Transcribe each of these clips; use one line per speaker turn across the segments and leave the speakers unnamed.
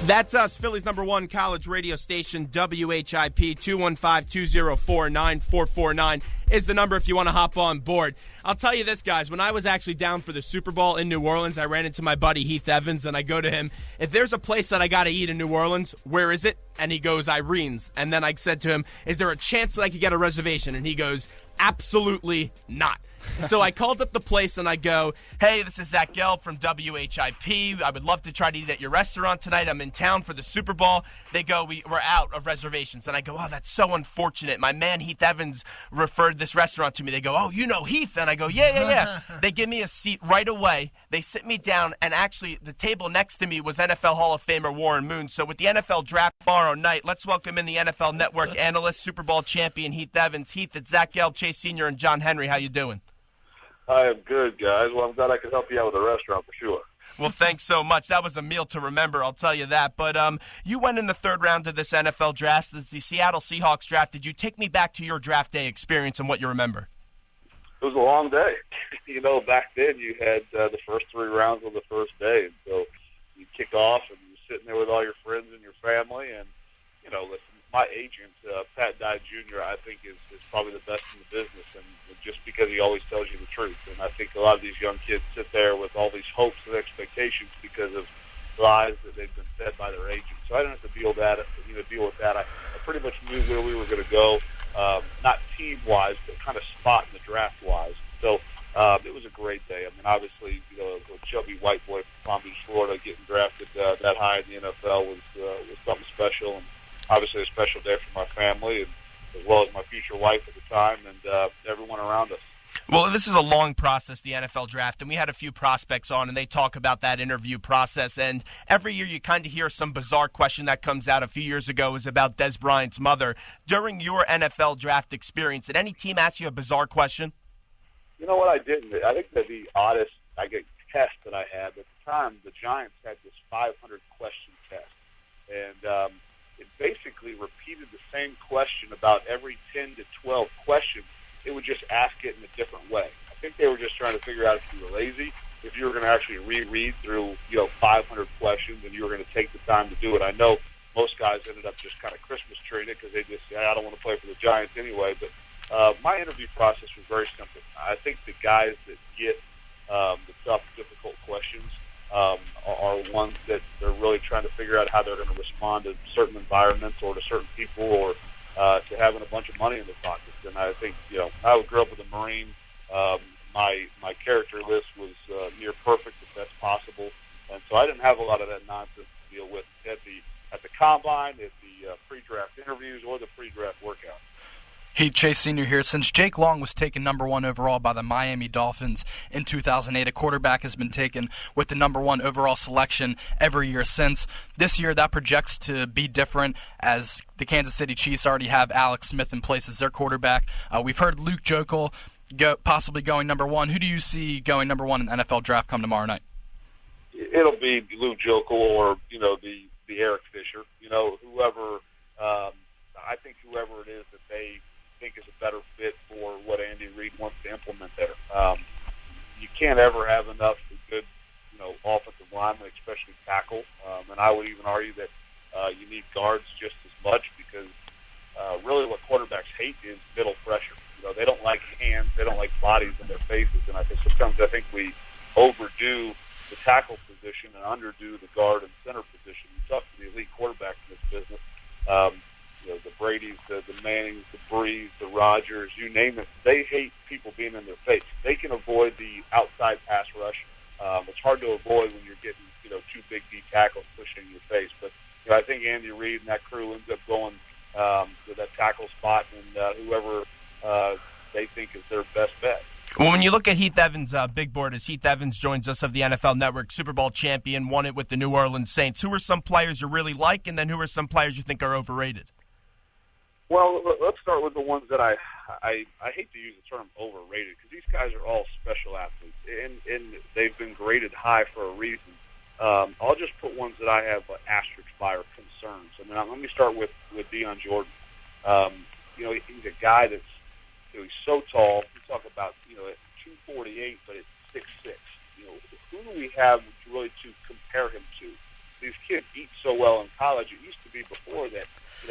That's us, Philly's #1 college radio station, WHIP. 215-204-9449 is the number if you want to hop on board. I'll tell you this, guys. When I was actually down for the Super Bowl in New Orleans, I ran into my buddy Heath Evans, and I go to him, if there's a place that I got to eat in New Orleans, where is it? And he goes, Irene's. And then I said to him, is there a chance that I could get a reservation? And he goes, absolutely not. So I called up the place and I go, hey, this is Zach Gelb from WHIP. I would love to try to eat at your restaurant tonight. I'm in town for the Super Bowl. They go, we're out of reservations. And I go, oh, that's so unfortunate. My man Heath Evans referred this restaurant to me. They go, oh, you know Heath? And I go, yeah. They give me a seat right away. They sit me down, and actually the table next to me was NFL Hall of Famer Warren Moon. So with the NFL draft tomorrow night, let's welcome in the NFL Network analyst, Super Bowl champion Heath Evans. Heath, it's Zach Gelb, Chase Sr., and John Henry. How you doing?
I am good, guys. Well, I'm glad I could help you out with the restaurant for sure.
Well, thanks so much. That was a meal to remember, I'll tell you that. But you went in the third round of this NFL draft, the Seattle Seahawks draft. Did you take me back to your draft day experience and what you remember?
It was a long day. Back then you had the first 3 rounds on the first day. And so you kick off and you're sitting there with all your friends and your family. And, listen, my agent, Pat Dye Jr., I think is probably the best in the business. And just because he always tells you the truth. And I think a lot of these young kids sit there with all these hopes and expectations because of lies that they've been fed by their agent. So I didn't have to deal with that. I pretty much knew where we were going to go, not team-wise, but kind of spot in the draft-wise. So it was a great day. I mean, obviously, a chubby white boy from Palm Beach, Florida, getting drafted that high in the NFL was something special, and obviously a special day for my family, and as well as my future wife at the time and everyone around us.
Well, this is a long process, the NFL draft, and we had a few prospects on, and they talk about that interview process. And every year you kind of hear some bizarre question that comes out. A few years ago was about Des Bryant's mother. During your NFL draft experience, did any team ask you a bizarre question?
You know what, I didn't. I think that the oddest test that I had at the time, the Giants had this 500-question test. And it basically repeated the same question about every 10 to 12 questions. It would just ask it in a different way. I think they were just trying to figure out if you were lazy, if you were going to actually reread through 500 questions and you were going to take the time to do it. I know most guys ended up just kind of Christmas treeing it because they just say, I don't want to play for the Giants anyway. But my interview process was very simple. I think the guys that get the tough, difficult questions are ones that they're really trying to figure out how they're going to respond to certain environments or to certain people or to having a bunch of money in their pockets. And I think, I grew up with a Marine. My character list was near perfect, if that's possible. And so I didn't have a lot of that nonsense to deal with at the combine, at the pre-draft interviews, or the pre-draft workout.
Heath, Chase Sr. here. Since Jake Long was taken #1 overall by the Miami Dolphins in 2008, a quarterback has been taken with the #1 overall selection every year since. This year, that projects to be different as the Kansas City Chiefs already have Alex Smith in place as their quarterback. We've heard Luke Joeckel possibly going #1. Who do you see going #1 in the NFL draft come tomorrow night?
It'll be Luke Joeckel or, the Eric Fisher. Whoever, I think whoever it is that they think is a better fit for what Andy Reid wants to implement there. You can't ever have enough good, offensive linemen, especially tackle. And I would even argue that you need guards just as much because really what quarterbacks hate is middle pressure. They don't like hands, they don't like bodies in their faces. And I think sometimes we overdo the tackle position and underdo the guard and center position. You talk to the elite quarterbacks in this business. The Bradys, the Mannings, the Brees, the Rodgers, you name it. They hate people being in their face. They can avoid the outside pass rush. It's hard to avoid when you're getting, 2 big D tackles pushing in your face. But I think Andy Reid and that crew ends up going to that tackle spot and whoever they think is their best bet.
Well, when you look at Heath Evans' big board, as Heath Evans joins us of the NFL Network, Super Bowl champion, won it with the New Orleans Saints. Who are some players you really like, and then who are some players you think are overrated?
Well, let's start with the ones that I hate to use the term overrated because these guys are all special athletes, and they've been graded high for a reason. I'll just put ones that I have asterisks by or concerns. And then let me start with Deion Jordan. He's a guy that's he's so tall. We talk about at 248, but at 6'6". Who do we have really to compare him to? these kids eat so well in college. It used to be before that,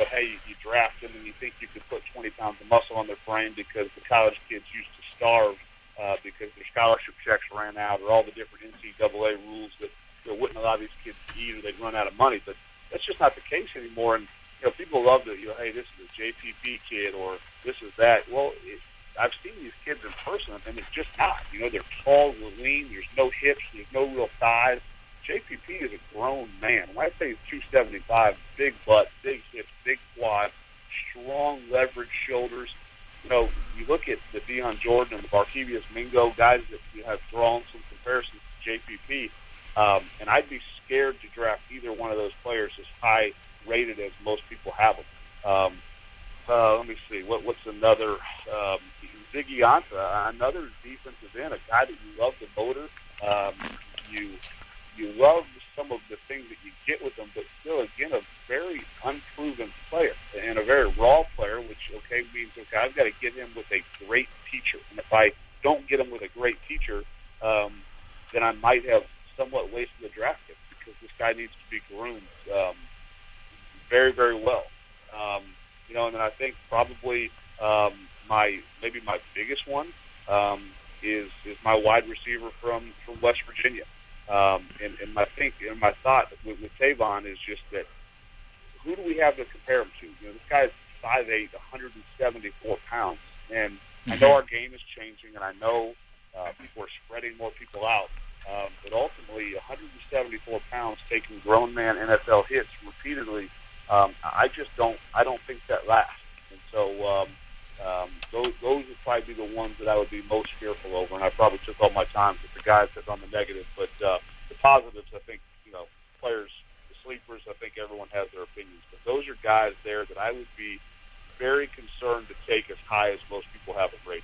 hey, you draft them and you think you could put 20 pounds of muscle on their frame because the college kids used to starve because their scholarship checks ran out, or all the different NCAA rules that wouldn't allow these kids to eat, or they'd run out of money. But that's just not the case anymore. And people love to, hey, this is a JPP kid, or this is that. Well, I've seen these kids in person, and it's just not. They're tall, they're lean, there's no hips, there's no real thighs. JPP is a grown man. When I say he's 275, big butt, big hips, big quads, strong leverage shoulders. You look at the Deion Jordan and the Barkevius Mingo guys that have drawn some comparisons to JPP, and I'd be scared to draft either one of those players as high rated as most people have them. Let me see. What's another? Ziggy Ansah, another defensive end, a guy that you love the motor. You love some of the things that you get with them, but still, again, a very unproven player and a very raw player, which, means, I've got to get him with a great teacher. And if I don't get him with a great teacher, then I might have somewhat wasted the draft pick, because this guy needs to be groomed very, very well. And then I think probably my biggest one is my wide receiver from West Virginia. And my thought with Tavon is just that, who do we have to compare him to? This guy's 5'8", 174 pounds, and I know our game is changing, and I know people are spreading more people out, but ultimately, 174 pounds taking grown man NFL hits repeatedly, I don't think that lasts. And so those would probably be the ones that I would be most fearful over, and I probably took all my time with the guys that's on the negative. But the positives, I think, players, the sleepers, I think everyone has their opinions. But those are guys there that I would be very concerned to take as high as most people have them rated.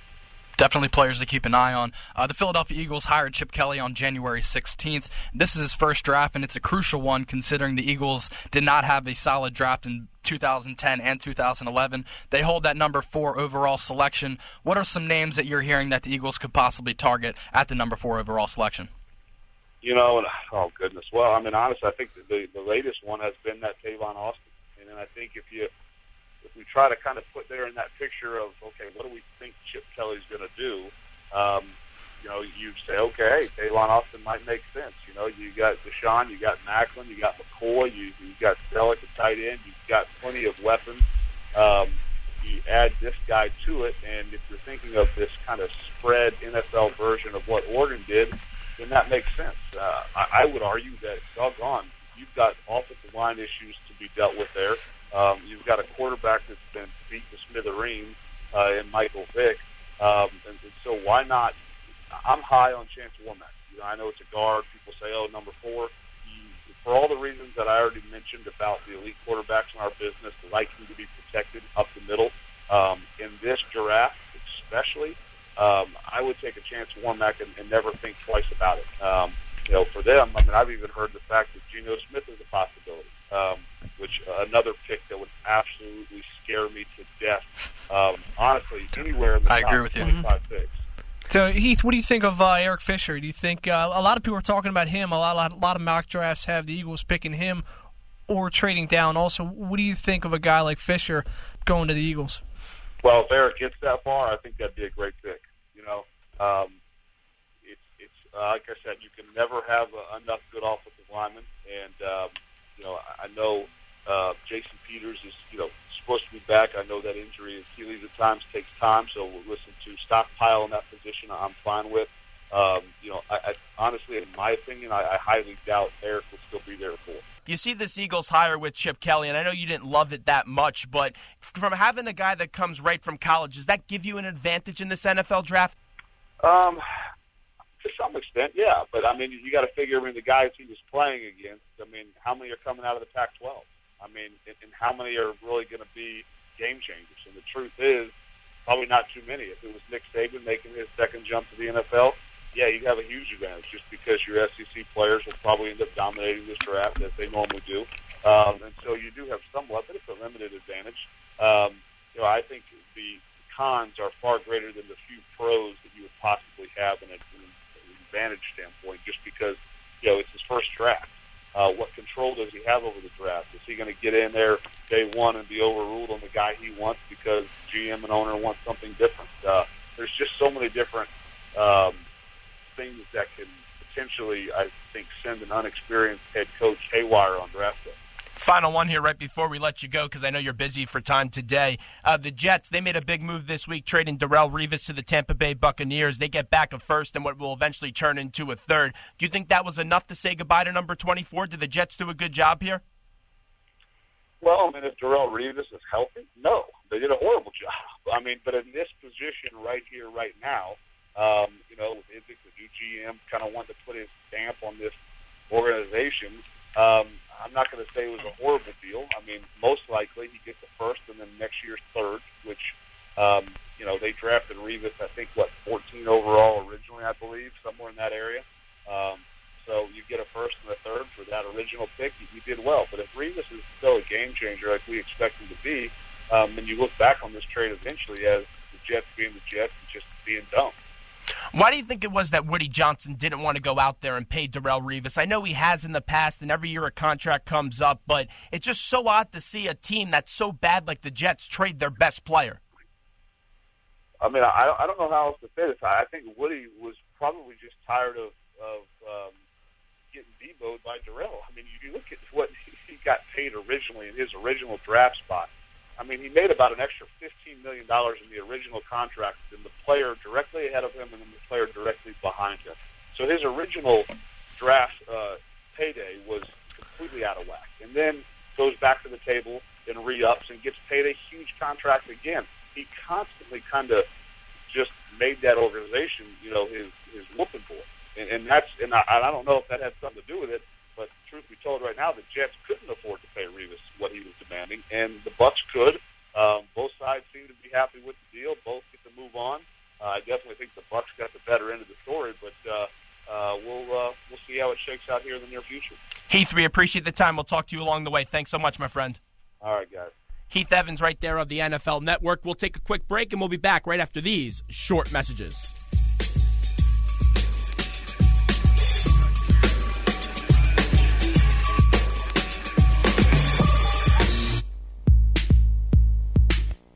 Definitely players to keep an eye on. The Philadelphia Eagles hired Chip Kelly on January 16th. This is his first draft, and it's a crucial one considering the Eagles did not have a solid draft in 2010 and 2011. They hold that number 4 overall selection. What are some names that you're hearing that the Eagles could possibly target at the number 4 overall selection?
Oh, goodness. Well, honestly, I think the latest one has been that Tavon Austin. And then I think if we try to kind of put there in that picture of, what do we think Chip Kelly's going to do? You say, Tavon Austin might make sense. You got Deshaun, you got Macklin, you got McCoy, you got Selleck at tight end, you've got plenty of weapons. You add this guy to it, and if you're thinking of this kind of spread NFL version of what Oregon did, then that makes sense. I would argue that, doggone, you've got offensive line issues to be dealt with there. You've got a quarterback that's been beat to smithereens in Michael Vick. And so why not? I'm high on Chance Womack. I know it's a guard. People say, number 4. For all the reasons that I already mentioned about the elite quarterbacks in our business liking to be protected up the middle, in this draft especially, I would take a Chance Womack and never think twice about it. For them, I've even heard the fact that Geno Smith is a possibility, which another pick that would absolutely scare me to death. Honestly, anywhere in the top 25 picks.
So, Heath, what do you think of Eric Fisher? Do you think a lot of people are talking about him? A lot of mock drafts have the Eagles picking him or trading down. Also, what do you think of a guy like Fisher going to the Eagles?
Well, if Eric gets that far, I think that'd be a great pick. It's like I said, you can never have enough good offensive linemen, and I know Jason Peters is supposed to be back. I know that injury in Achilles at times takes time, so we'll listen to stockpile in that position. I'm fine with. I honestly, in my opinion, I highly doubt Eric will still be there for.
You see this Eagles hire with Chip Kelly, and I know you didn't love it that much, but from having a guy that comes right from college, does that give you an advantage in this NFL draft?
To some extent, yeah. But, you got to figure, the guys he was playing against, how many are coming out of the Pac-12? And how many are really going to be game changers? And the truth is, probably not too many. If it was Nick Saban making his second jump to the NFL, yeah, you'd have a huge advantage just because your SEC players will probably end up dominating this draft as they normally do. And so you do have somewhat, but it's a limited advantage. I think the cons are far greater than the few pros that you would possibly have in an advantage standpoint just because, it's his first draft. What control does he have over the draft? Is he going to get in there day one and be overruled on the guy he wants because GM and owner want something different? There's just so many different things that can potentially, I think, send an unexperienced head coach haywire on draft day.
Final one here right before we let you go, because I know you're busy for time today. The Jets, they made a big move this week, trading Darrelle Revis to the Tampa Bay Buccaneers. They get back a first and what will eventually turn into a third. Do you think that was enough to say goodbye to number 24? Did the Jets do a good job here?
Well, I mean, if Darrelle Revis is healthy, no. They did a horrible job. I mean, but in this position right here, right now, you know, I think the new GM kind of wanted to put his stamp on this organization. I'm not going to say it was a horrible deal. I mean, most likely he gets the first and then next year's third, which, you know, they drafted Revis, I think, 14 overall originally, I believe, somewhere in that area. So you get a first and a third for that original pick, you did well. But if Revis is still a game changer like we expect him to be, then you look back on this trade eventually as the Jets being the Jets and just being dumb.
Why do you think it was that Woody Johnson didn't want to go out there and pay Darrelle Revis? I know he has in the past, and every year a contract comes up, but it's just so odd to see a team that's so bad like the Jets trade their best player.
I mean, I don't know how else to say this. I think Woody was probably just tired of getting deboed by Darrelle. I mean, you look at what he got paid originally in his original draft spot. I mean, he made about an extra $15 million in the original contract than the player directly ahead of him and then the player directly behind him. So his original draft payday was completely out of whack. And then goes back to the table and re-ups and gets paid a huge contract again. He constantly kind of just made that organization, you know, his whooping boy. And I don't know if that had something to do with it, but truth be told, right now the Jets couldn't afford to pay Revis what he was demanding, and the Bucs could. Both sides seem to be happy with the deal. Both get to move on. I definitely think the Bucs got the better end of the story, but we'll see how it shakes out here in the near future.
Heath, we appreciate the time. We'll talk to you along the way. Thanks so much, my friend.
All right, guys.
Heath Evans right there of the NFL Network. We'll take a quick break, and we'll be back right after these short messages.